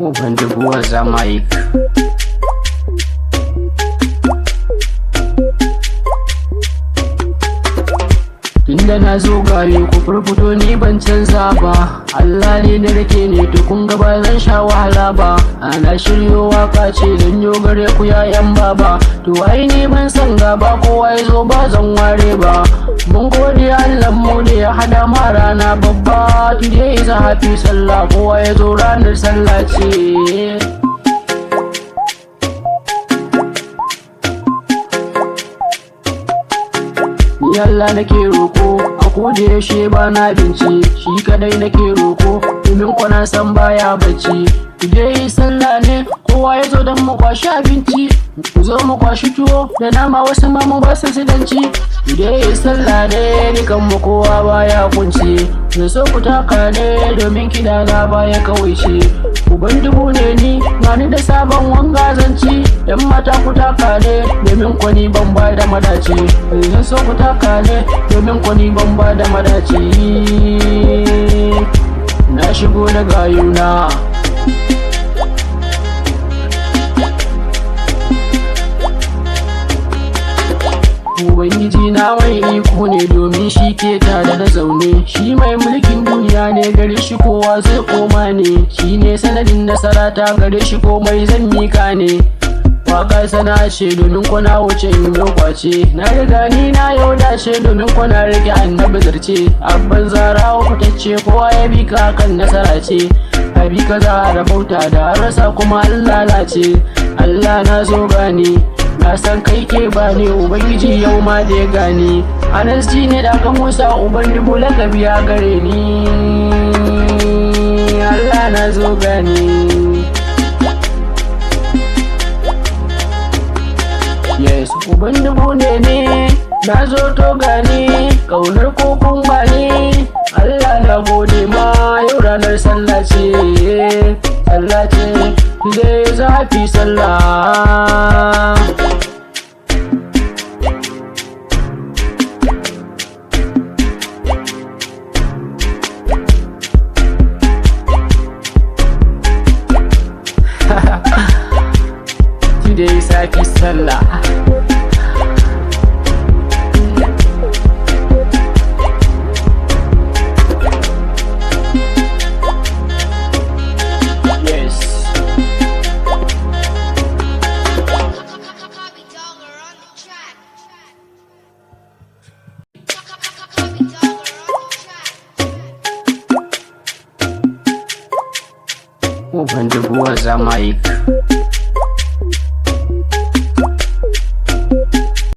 Uban dubuwar zamaik. Tunda na zo gare ku furfuto ni ban canza ba. Allah ne da rake ne to kun ga ba zan sha wahala ba. Ana shiryo waka ce dan yo gare ku yayan baba. To ai ni ban san gaba kowa ya zo ba zan ware ba. Mun gode Allah mu ne ya hada ma rana babba. Today is a happy sallah, kowa ya zo ranar sallah ce. Ni Allah nake roko a koda yaushe ba na binci, shi kadai nake roko domin kwana san baya bacci. Today sallah ne kowa ya zo don mu kwashi abinci, ku zo mu kwashi tuwo da nama, wasu ma mu ba su danci. Today sallah ne dukan mu kowa baya kunci, na so ku taka ne domin kiɗa na baya kawaice. Uban dubu ne ni gani da sabon wanga zanci, yan mata ku taka ne domin kwani ban ba da madaci. Zan so ku taka ne domin kwani ban ba da madaci. Na shigo da gayuna. Ubangiji na mai iko ne domin shi ke tada da zaune, shi mai mulkin duniya ne gare shi kowa zai koma ne, shi ne sanadin nasara ta gare shi komai zan mika ne. Waka sana ce domin kuna wuce in yau kwace, na riga ni na yau dace domin kuna rike annabi zarce. Abban zarawa fitacce kowa ya bi ka kan nasara ce, a bi ka za a rabauta da rasa kuma Allah lace. Allah na zo gani na san kai ke bani, ubangiji yau ma da ya gani. Anasji ne da kan Musa uban dubu lakabi ya gare ni. Allah na zo gani. Yes, uban dubu ne na zo to gani, kaunar kokon bani. Allah na gode ma yau ranar sallah ce, sallah ce, today is a happy sallah. Today is happy sallah. Uban dubuwar zamaik.